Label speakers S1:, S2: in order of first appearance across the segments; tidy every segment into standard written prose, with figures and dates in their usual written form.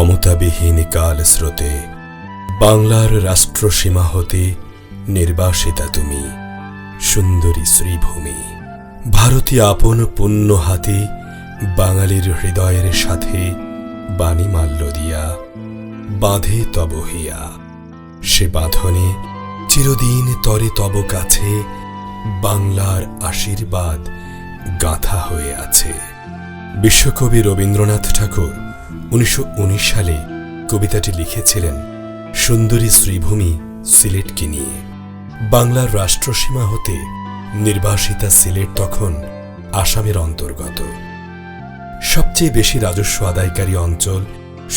S1: মমতাবিহীন কাল স্রোতে বাংলার রাষ্ট্রসীমা হতে নির্বাসিতা তুমি, সুন্দরী শ্রীভূমি। ভারতীয় আপন পুণ্য হাতে বাঙালির হৃদয়ের সাথে বাণী মাল্য দিয়া বাঁধে তব হিয়া। সে বাঁধনে চিরদিন তরে তব কাছে বাংলার আশীর্বাদ গাঁথা হয়ে আছে। বিশ্বকবি রবীন্দ্রনাথ ঠাকুর 1919 সালে কবিতাটি লিখেছিলেন সুন্দরী শ্রীভূমি সিলেটকে নিয়ে। বাংলার রাষ্ট্রসীমা হতে নির্বাসিতা সিলেট তখন আসামের অন্তর্গত। সবচেয়ে বেশি রাজস্ব আদায়কারী অঞ্চল,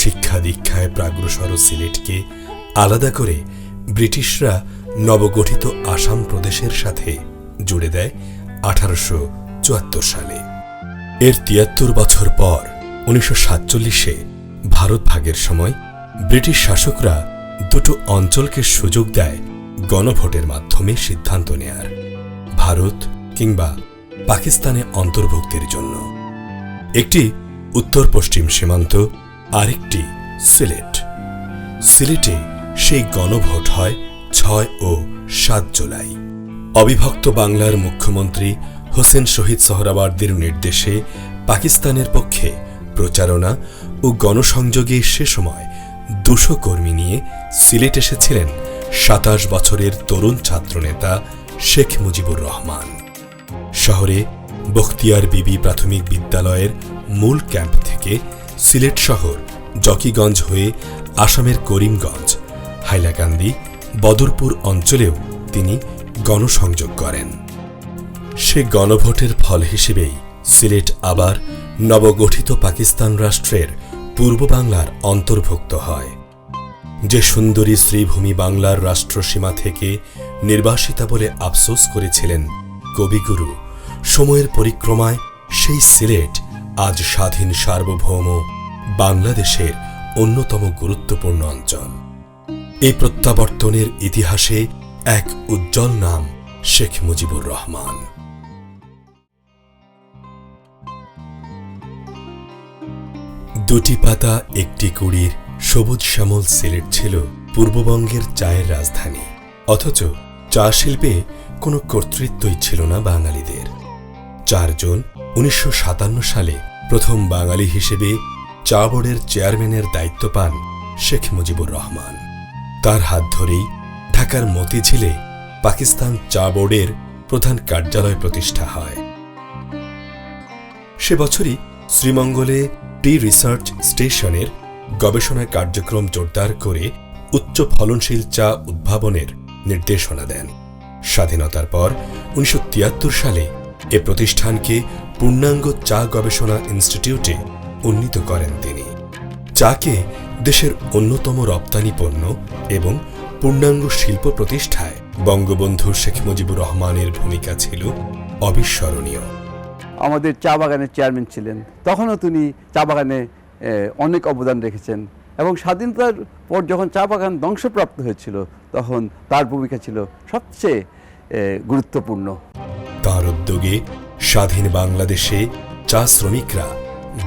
S1: শিক্ষা দীক্ষায় প্রাগ্রসর সিলেটকে আলাদা করে ব্রিটিশরা নবগঠিত আসাম প্রদেশের সাথে জুড়ে দেয় 1874 সালে। এর 73 বছর পর 1947-এ ভারত ভাগের সময় ব্রিটিশ শাসকরা দুটো অঞ্চলকে সুযোগ দেয় গণভোটের মাধ্যমে সিদ্ধান্ত নেয়ার, ভারত কিংবা পাকিস্তানে অন্তর্ভুক্তির জন্য। একটি উত্তর পশ্চিম সীমান্ত, আরেকটি সিলেট। সিলেটে সেই গণভোট হয় 6 ও 7 জুলাই। অবিভক্ত বাংলার মুখ্যমন্ত্রী হোসেন শহীদ সোহরাওয়ার্দীর নির্দেশে পাকিস্তানের পক্ষে প্রচারণা ও গণসংযোগে সে সময় 200 কর্মী নিয়ে সিলেট এসেছিলেন 27 বছরের তরুণ ছাত্রনেতা শেখ মুজিবুর রহমান। শহরে বখতিয়ার বিবি প্রাথমিক বিদ্যালয়ের মূল ক্যাম্প থেকে সিলেট শহর জকিগঞ্জ হয়ে আসামের করিমগঞ্জ, হাইলাকান্দি, বদরপুর অঞ্চলেও তিনি গণসংযোগ করেন। সে গণভোটের ফল হিসেবেই সিলেট আবার নবগঠিত পাকিস্তান রাষ্ট্রের পূর্ব বাংলার অন্তর্ভুক্ত হয়। যে সুন্দরী শ্রীভূমি বাংলার রাষ্ট্রসীমা থেকে নির্বাসিতা বলে আফসোস করেছিলেন কবিগুরু, সময়ের পরিক্রমায় সেই সিলেট আজ স্বাধীন সার্বভৌম বাংলাদেশের অন্যতম গুরুত্বপূর্ণ অঞ্চল। এই প্রত্যাবর্তনের ইতিহাসে এক উজ্জ্বল নাম শেখ মুজিবুর রহমান। দুটি পাতা একটি কুড়ির সবুজ শ্যামল সিলেট ছিল পূর্ববঙ্গের চায়ের রাজধানী, অথচ চা শিল্পে কোনো কর্তৃত্বই ছিল না বাঙালিদের। 4 জুন 1957 সালে প্রথম বাঙালি হিসেবে চা বোর্ডের চেয়ারম্যানের দায়িত্ব পান শেখ মুজিবুর রহমান। তার হাত ধরেই ঢাকার মতিঝিলে পাকিস্তান চা বোর্ডের প্রধান কার্যালয় প্রতিষ্ঠা হয়। সে বছরই শ্রীমঙ্গলে টি রিসার্চ স্টেশনের গবেষণা কার্যক্রম জোরদার করে উচ্চ ফলনশীল চা উদ্ভাবনের নির্দেশনা দেন। স্বাধীনতার পর 1973 সালে এ প্রতিষ্ঠানকে পূর্ণাঙ্গ চা গবেষণা ইনস্টিটিউটে উন্নীত করেন তিনি। চাকে দেশের অন্যতম রপ্তানি পণ্য এবং পূর্ণাঙ্গ শিল্প প্রতিষ্ঠায় বঙ্গবন্ধু শেখ মুজিবুর রহমানের ভূমিকা ছিল অবিস্মরণীয়।
S2: আমাদের চা বাগানের চেয়ারম্যান ছিলেন, তখনও তিনি চা বাগানে অনেক অবদান রেখেছেন এবং স্বাধীনতার পর যখন চা বাগান ধ্বংসপ্রাপ্ত হয়েছিল তখন তার ভূমিকা ছিল সবচেয়ে গুরুত্বপূর্ণ।
S1: তার উদ্যোগে স্বাধীন বাংলাদেশে চা শ্রমিকরা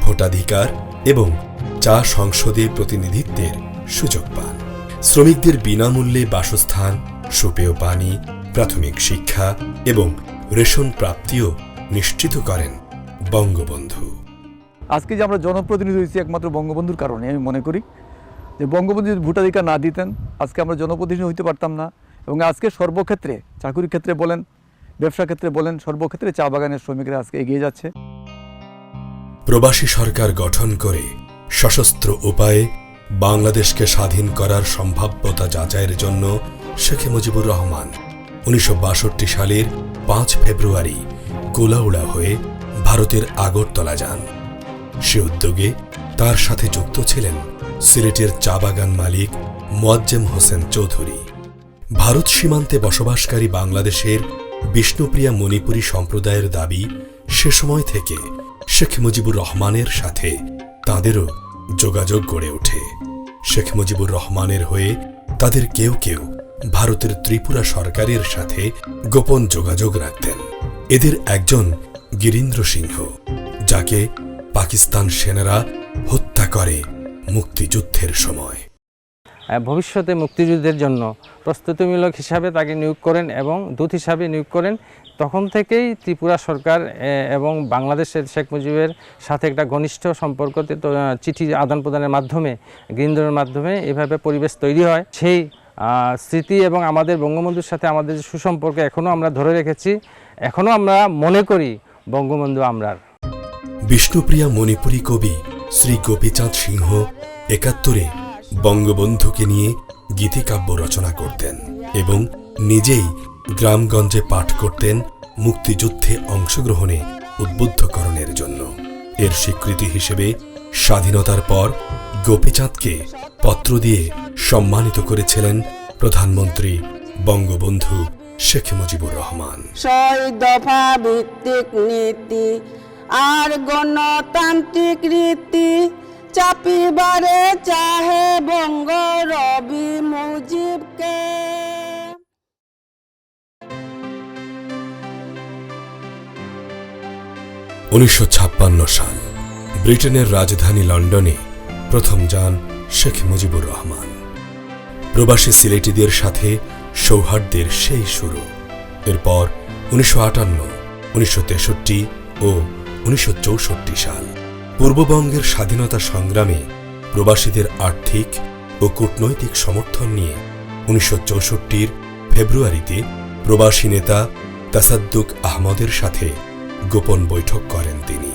S1: ভোটাধিকার এবং চা সংসদে প্রতিনিধিত্বের সুযোগ পান। শ্রমিকদের বিনামূল্যে বাসস্থান, সুপেয় পানি, প্রাথমিক শিক্ষা এবং রেশন প্রাপ্তিও নিশ্চিত করেন বঙ্গবন্ধু।
S3: আজকে যে আমরা জনপ্রতিনিধি হয়েছি একমাত্র বঙ্গবন্ধুর কারণে। আমি মনে করি যে বঙ্গবন্ধু যদি ভোটাধিকার না দিতেন আজকে আমরা জনপ্রতিনিধি হইতে পারতাম না। এবং আজকে সর্বক্ষেত্রে, চাকুরির ক্ষেত্রে বলেন, ব্যবসা ক্ষেত্রে বলেন, সর্বক্ষেত্রে চা বাগানের শ্রমিকরা আজকে এগিয়ে যাচ্ছে।
S1: প্রবাসী সরকার গঠন করে সশস্ত্র উপায়ে বাংলাদেশকে স্বাধীন করার সম্ভাব্যতা যাচাইয়ের জন্য শেখ মুজিবুর রহমান 1962 সালের 5 ফেব্রুয়ারি গোলাউড়া হয়ে ভারতের আগরতলা যান। সে উদ্যোগে তার সাথে যুক্ত ছিলেন সিলেটের চা বাগান মালিক মোয়াজ্জেম হোসেন চৌধুরী। ভারত সীমান্তে বসবাসকারী বাংলাদেশের বিষ্ণুপ্রিয়া মণিপুরী সম্প্রদায়ের দাবি সে সময় থেকে শেখ মুজিবুর রহমানের সাথে তাঁদেরও যোগাযোগ গড়ে ওঠে। শেখ মুজিবুর রহমানের হয়ে তাদের কেউ কেউ ভারতের ত্রিপুরা সরকারের সাথে গোপন যোগাযোগ রাখতেন। এদের একজন গিরীন্দ্র সিংহ, যাকে পাকিস্তান সেনারা হত্যা করে মুক্তিযুদ্ধের সময়।
S4: ভবিষ্যতে মুক্তিযুদ্ধের জন্য প্রস্তুতিমূলক হিসাবে তাকে নিয়োগ করেন এবং দূত হিসাবে নিয়োগ করেন। তখন থেকেই ত্রিপুরা সরকার এবং বাংলাদেশের শেখ মুজিবের সাথে একটা ঘনিষ্ঠ সম্পর্ক, চিঠি আদান প্রদানের মাধ্যমে, গ্রিনডোরের মাধ্যমে এভাবে পরিবেশ তৈরি হয়। সেই স্মৃতি এবং আমাদের বঙ্গবন্ধুর সাথে আমাদের যে সুসম্পর্ক এখনও আমরা ধরে রেখেছি, এখনও আমরা মনে করি বঙ্গবন্ধু আমরার।
S1: বিষ্ণুপ্রিয়া মণিপুরী কবি শ্রী গোপীচাঁদ সিংহ ৭১-এ বঙ্গবন্ধুকে নিয়ে গীতিকাব্য রচনা করতেন এবং নিজেই গ্রামগঞ্জে পাঠ করতেন মুক্তিযুদ্ধে অংশগ্রহণে উদ্বুদ্ধকরণের জন্য। এর স্বীকৃতি হিসেবে স্বাধীনতার পর গোপীচাঁদকে পত্র দিয়ে সম্মানিত করেছিলেন প্রধানমন্ত্রী বঙ্গবন্ধু শেখ মুজিবুর রহমান।
S5: ৬ দফা ভিত্তিক নীতি আর গণতান্ত্রিক রীতি চাপিবারে চাহে বঙ্গ রবি মুজিবকে।
S1: ১৯৫৬ সাল ব্রিটেনের রাজধানী লন্ডনে প্রথম যান শেখ মুজিবুর রহমান। প্রবাসী সিলেটিদের সাথে সৌহার্দ্যের সেই শুরু। এরপর ১৯৫৮, ১৯৬৩ ও ১৯৬৪ সাল পূর্ববঙ্গের স্বাধীনতা সংগ্রামে প্রবাসীদের আর্থিক ও কূটনৈতিক সমর্থন নিয়ে ১৯৬৪-র ফেব্রুয়ারিতে প্রবাসী নেতা তাসাদ্দুক আহমদের সাথে গোপন বৈঠক করেন তিনি।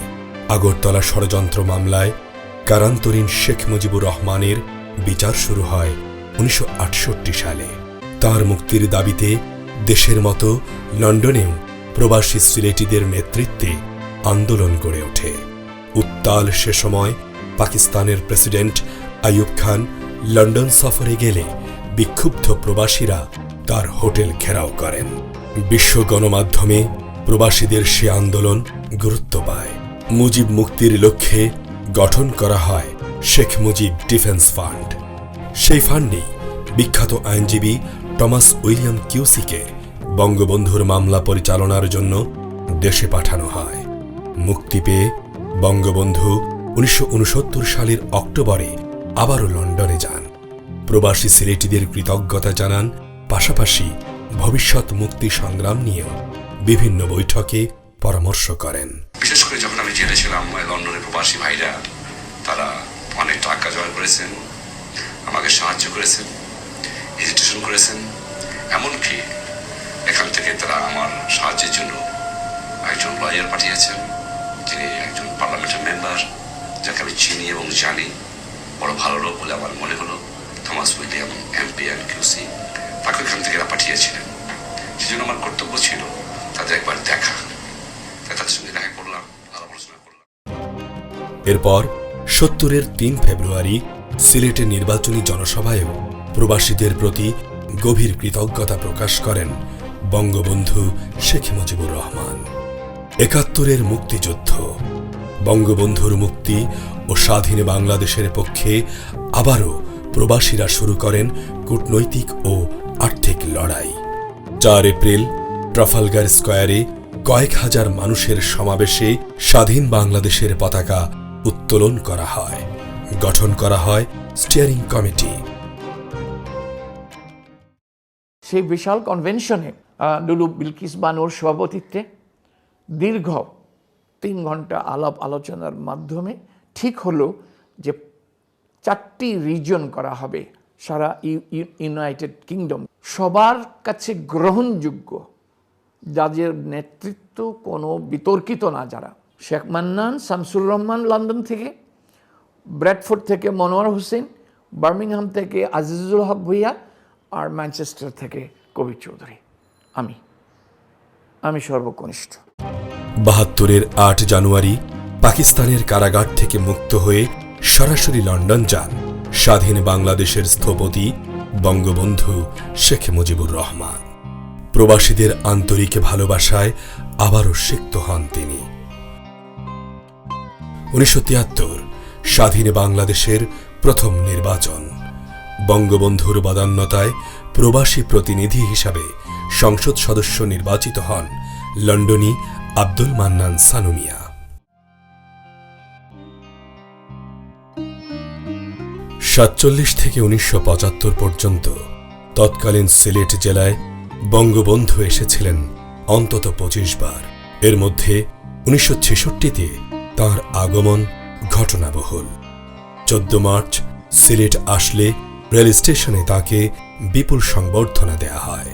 S1: আগরতলা ষড়যন্ত্র মামলায় কারান্তরীণ শেখ মুজিবুর রহমানের বিচার শুরু হয় ১৯৬৮ সালে। তার মুক্তির দাবিতে দেশের মতো লন্ডনেও প্রবাসী সিলেটিদের নেতৃত্বে আন্দোলন গড়ে ওঠে। উত্তাল সে সময় পাকিস্তানের প্রেসিডেন্ট আইয়ুব খান লন্ডন সফরে গেলে বিক্ষুব্ধ প্রবাসীরা তার হোটেল ঘেরাও করেন। বিশ্ব গণমাধ্যমে প্রবাসীদের সে আন্দোলন গুরুত্ব পায়। মুজিব মুক্তির লক্ষ্যে গঠন করা হয় শেখ মুজিব ডিফেন্স ফান্ড। সেই ফান্ডেই বিখ্যাত আইনজীবী টমাস উইলিয়াম কিউসিকে বঙ্গবন্ধুর মামলা পরিচালনার জন্য দেশে পাঠানো হয়। মুক্তি পেয়ে বঙ্গবন্ধু ১৯৬৯ সালের অক্টোবরে আবারও লন্ডনে যান। প্রবাসী সিলেটিদের কৃতজ্ঞতা জানান, পাশাপাশি ভবিষ্যৎ মুক্তি সংগ্রাম নিয়েও বিভিন্ন বৈঠকে পরামর্শ করেন।
S6: বিশেষ করে যখন আমি জেলে ছিলাম, লন্ডনের প্রবাসী ভাইরা তারা অনেক টাকা জমা করেছেন, আমাকে সাহায্য করেছেন, এজিটেশন করেছেন। এমনকি এখান থেকে তারা আমার সাহায্যের জন্য একজন লয়ার পাঠিয়েছেন, যিনি একজন পার্লামেন্টের মেম্বার, যাকে আমি চিনি এবং জানি, বড় ভালো লোক বলে আমার মনে হলো, Thomas William MP and QC. তাকে এখান থেকে এরা পাঠিয়েছিলেন। সেজন্য আমার কর্তব্য ছিল তাদের একবার দেখা। তাদের সঙ্গে দেখা করলাম, আলোচনা করলাম।
S1: এরপর ৭০-এর ৩ ফেব্রুয়ারি সিলেটের নির্বাচনী জনসভায়ও প্রবাসীদের প্রতি গভীর কৃতজ্ঞতা প্রকাশ করেন বঙ্গবন্ধু শেখ মুজিবুর রহমান। ৭১-এর মুক্তিযুদ্ধ, বঙ্গবন্ধুর মুক্তি ও স্বাধীন বাংলাদেশের পক্ষে আবারও প্রবাসীরা শুরু করেন কূটনৈতিক ও আর্থিক লড়াই। ৪ এপ্রিল ট্রাফালগার স্কয়ারে কয়েক হাজার মানুষের সমাবেশে স্বাধীন বাংলাদেশের পতাকা উত্তোলন করা হয়। গঠন করা হয় স্টিয়ারিং কমিটি।
S7: সেই বিশাল কনভেনশনে লুলু বিলকিস বানুর সভাপতিত্বে দীর্ঘ ৩ ঘন্টা আলাপ আলোচনার মাধ্যমে ঠিক হলো যে 4টি রিজন করা হবে সারা ইউনাইটেড কিংডম, সবার কাছে গ্রহণযোগ্য, যাদের নেতৃত্ব কোনো বিতর্কিত না, যারা শেখ মান্নান, শামসুর রহমান লন্ডন থেকে, ব্র্যাডফোর্ড থেকে মনোয়ার হোসেন, বার্মিংহাম থেকে আজিজুল হক ভুইয়া, আর ম্যানচেস্টার থেকে কবির চৌধুরী। আমি সর্বকনিষ্ঠ।
S1: ৭২-এর ৮ জানুয়ারি পাকিস্তানের কারাগার থেকে মুক্ত হয়ে সরাসরি লন্ডন যান স্বাধীন বাংলাদেশের স্থপতি বঙ্গবন্ধু শেখ মুজিবুর রহমান। প্রবাসীদের আন্তরিক ভালোবাসায় আবারও সিক্ত হন তিনি। ১৯৭৩ স্বাধীন বাংলাদেশের প্রথম নির্বাচন। বঙ্গবন্ধুর বদান্যতায় প্রবাসী প্রতিনিধি হিসাবে সংসদ সদস্য নির্বাচিত হন লন্ডনী আব্দুল মান্নান সানু মিয়া। 1947 থেকে 1975 পর্যন্ত তৎকালীন সিলেট জেলায় বঙ্গবন্ধু এসেছিলেন অন্তত 25 বার। এর মধ্যে 1966-তে তাঁর আগমন ঘটনাবহুল। 14 মার্চ সিলেট আসলে রেল স্টেশনে তাকে বিপুল সংবর্ধনা দেয়া হয়।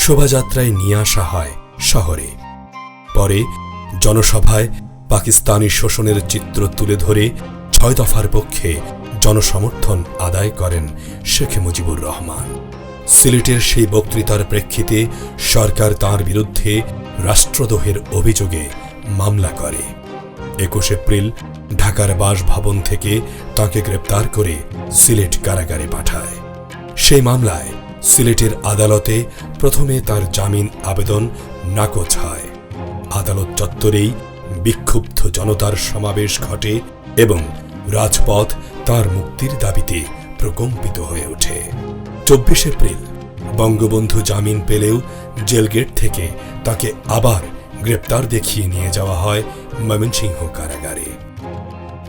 S1: শোভাযাত্রায় নিয়ে আসা হয় শহরে। পরে জনসভায় পাকিস্তানি শোষণের চিত্র তুলে ধরে 6 দফার পক্ষে জনসমর্থন আদায় করেন শেখ মুজিবুর রহমান। সিলেটের সেই বক্তৃতার প্রেক্ষিতে সরকার তাঁর বিরুদ্ধে রাষ্ট্রদ্রোহের অভিযোগে মামলা করে। 21 এপ্রিল ঢাকার বাসভবন থেকে তাঁকে গ্রেপ্তার করে সিলেট কারাগারে পাঠায়। সেই মামলায় সিলেটের আদালতে প্রথমে তার জামিন আবেদন নাকচ হয়। আদালত চত্বরেই বিক্ষুব্ধ জনতার সমাবেশ ঘটে এবং রাজপথ তার মুক্তির দাবিতে প্রকম্পিত হয়ে ওঠে। 24 এপ্রিল বঙ্গবন্ধু জামিন পেলেও জেলগেট থেকে তাকে আবার গ্রেপ্তার দেখিয়ে নিয়ে যাওয়া হয় ময়মনসিংহ কারাগারে।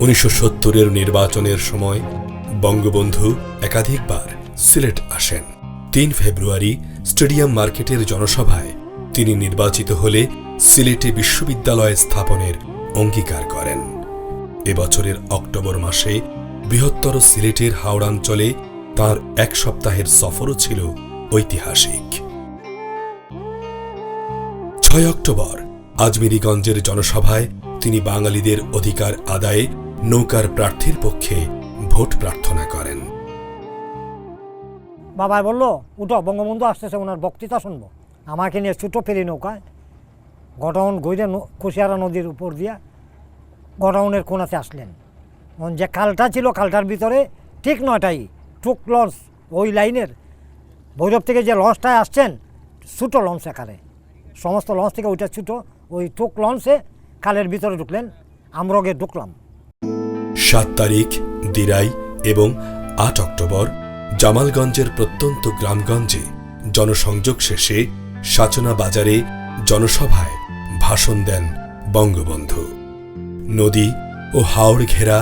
S1: 1970-এর নির্বাচনের সময় বঙ্গবন্ধু একাধিকবার সিলেট আসেন। 3 ফেব্রুয়ারি স্টেডিয়াম মার্কেটের জনসভায় তিনি নির্বাচিত হলে সিলেটে বিশ্ববিদ্যালয় স্থাপনের অঙ্গীকার করেন। এবছরের অক্টোবর মাসে বৃহত্তর সিলেটের হাওড়াঞ্চলে তাঁর 1 সপ্তাহের সফরও ছিল ঐতিহাসিক। 6 অক্টোবর আজমিরিগঞ্জের জনসভায় তিনি বাঙালিদের অধিকার আদায়ে নৌকার প্রার্থীর পক্ষে ভোট প্রার্থনা করেন।
S8: বাবা বললো, উঠো, বঙ্গবন্ধু আসতেছে, ওনার বক্তৃতা শুনবো। আমাকে নিয়ে ছোটো ফেরি নৌকায় গডাউন গইরে কুশিয়ারা নদীর উপর দিয়া গডাউনের কোনাতে আসলেন। যে খালটা ছিল, খালটার ভিতরে ঠিক 9টায় টুক লঞ্চ, ওই লাইনের ভৈরব থেকে যে লঞ্চটায় আসছেন, ছোটো লঞ্চ একারে, সমস্ত লঞ্চ থেকে ওইটা ছোটো, ওই টুক লঞ্চে খালের ভিতরে ঢুকলেন। আমরাও গিয়ে ঢুকলাম।
S1: 7 তারিখ দিরাই এবং 8 অক্টোবর জামালগঞ্জের প্রত্যন্ত গ্রামগঞ্জে জনসংযোগ শেষে সাচনা বাজারে জনসভায় ভাষণ দেন বঙ্গবন্ধু। নদী ও হাওড় ঘেরা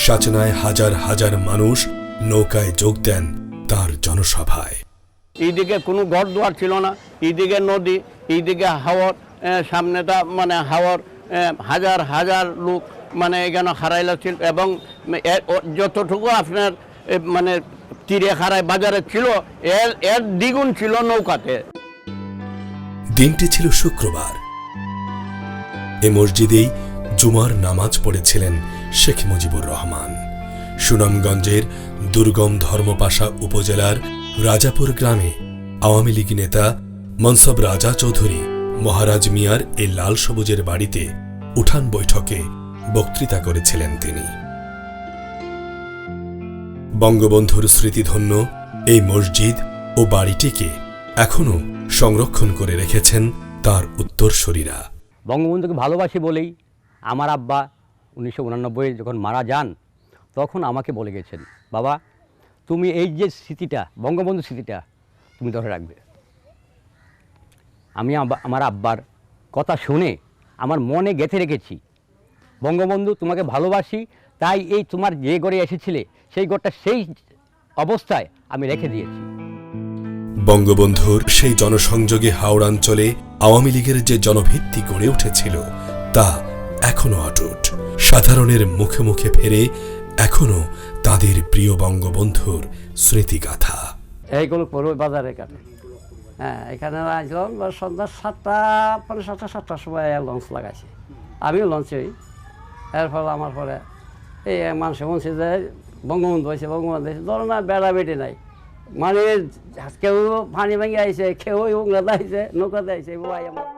S1: সাচনায় হাজার হাজার মানুষ নৌকায় যোগ দেন তার জনসভায়।
S9: এইদিকে কোনো ঘর দুয়ার ছিল না, এইদিকে নদী, এইদিকে হাওর, সামনেটা মানে হাওর, হাজার হাজার লোক মানে এখানে হারাইলা ছিল। এবং যতটুকু আপনার মানে তীরে হারাই বাজারে ছিল, এর দ্বিগুণ ছিল নৌকাতে।
S1: দিনটি ছিল শুক্রবার। এ মসজিদেই জুমার নামাজ পড়েছিলেন শেখ মুজিবুর রহমান। সুনামগঞ্জের দুর্গম ধর্মপাশা উপজেলার রাজাপুর গ্রামে আওয়ামী লীগ নেতা মনসব রাজা চৌধুরী মহারাজ মিয়ার এই লাল সবুজের বাড়িতে উঠান বৈঠকে বক্তৃতা করেছিলেন তিনি। বঙ্গবন্ধুর স্মৃতিধন্য এই মসজিদ ও বাড়িটিকে এখনো সংরক্ষণ করে রেখেছেন তার উত্তরসূরিরা।
S10: বঙ্গবন্ধুকে ভালোবাসি বলেই আমার আব্বা 1989 যখন মারা যান, তখন আমাকে বলে গেছেন, বাবা তুমি এই যে স্মৃতিটা, বঙ্গবন্ধুর স্মৃতিটা তুমি ধরে রাখবে। আমি আমার আব্বার কথা শুনে আমার মনে গেঁথে রেখেছি, বঙ্গবন্ধু তোমাকে ভালোবাসি, তাই এই তোমার যে গড়ে এসেছিলে সেই গড়টা সেই অবস্থায় আমি রেখে দিয়েছি।
S1: বঙ্গবন্ধুর সেই জনসংযোগে হাওড়াঞ্চলে আওয়ামী লীগের যে জনভিত্তি গড়ে উঠেছিল তা এখনো অটুট। সাধারণের মুখে মুখে ফেরে এখনো তাদের প্রিয় বঙ্গবন্ধুর স্মৃতিগাথা।
S9: এইগুলো পড়বে বাজারে কাটে। হ্যাঁ, এখানে আসলাম সন্ধ্যা 7টা, 7:30 সময় লঞ্চ লাগাইছে। আমিও লঞ্চে, এর ফলে আমার পরে এই মানুষে বলছে যে বঙ্গবন্ধু হয়েছে, বঙ্গবন্ধু হয়েছে, ধরো না বেড়া বেটে নাই, মানে কেউ পানি ভেঙে আইছে, কেউ উংলাতে আইছে, নৌকাতে আইছে। ভাই আমার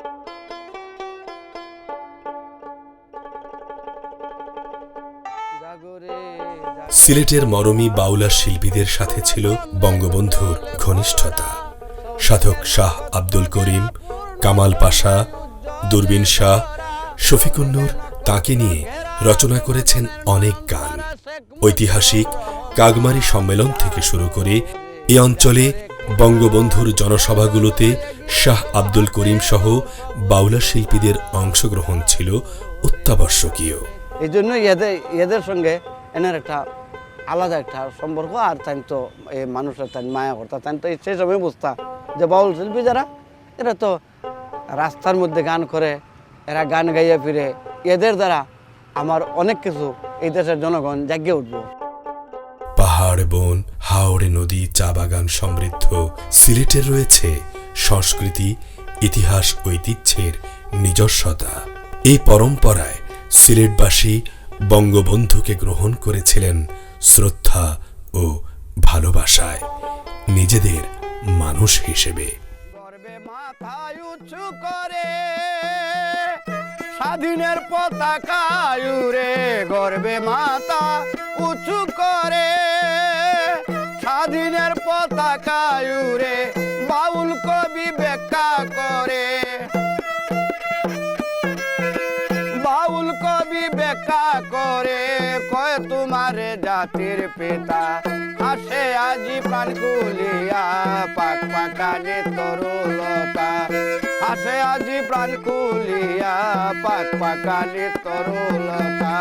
S1: সিলেটের মরমী বাউলা শিল্পীদের সাথে ছিল বঙ্গবন্ধুর ঘনিষ্ঠতা। সাধক শাহ আব্দুল করিম, কামাল পাশা, দূরবীন শাহ, শফিকুন্নুর তাকে নিয়ে রচনা করেছেন অনেক গান। ঐতিহাসিক কাগমারি সম্মেলন থেকে শুরু করে এ অঞ্চলে বঙ্গবন্ধুর জনসভাগুলোতে শাহ আব্দুল করিম সহ বাউলা শিল্পীদের অংশগ্রহণ ছিল অত্যাবশ্যকীয়।
S11: এই জন্য এদের সঙ্গে এনার একটা আলাদা একটা সম্পর্ক। আর তাই তো এই মানুষের তাই মায়া করতা, তাই তো সেই সময় বুঝতা যে বাউল শিল্পী যারা এরা তো রাস্তার মধ্যে গান করে, এরা গান গাইয়া ফিরে, এদের দ্বারা আমার অনেক কিছু এই দেশের জনগণ জাগিয়ে উঠবো।
S1: পাহাড়, বন, হাওড়ে নদী, চা বাগান সমৃদ্ধ সিলেটের রয়েছে সংস্কৃতি, ইতিহাস, ঐতিহ্যের নিজস্বতা। এই পরম্পরায় সিলেটবাসী বঙ্গবন্ধুকে গ্রহণ করেছিলেন শ্রদ্ধা ও ভালোবাসায়, নিজেদের মানুষ হিসেবে।
S11: মাথায় উঁচু করে স্বাধীনের পতাকা উড়ে, গর্বে মাথা উঁচু করে স্বাধীনের পতাকা উড়ে, বাউল কবি ব্যাখ্যা করে, বাউল কবি ব্যাখ্যা করে, কয় তোমারে জাতির পিতা, আসে আজি প্রাণ কুলিয়া, পাক পাকানে তরুলতা, আসে আজি প্রাণ কুলিয়া, পাক পাকানে তরুলতা।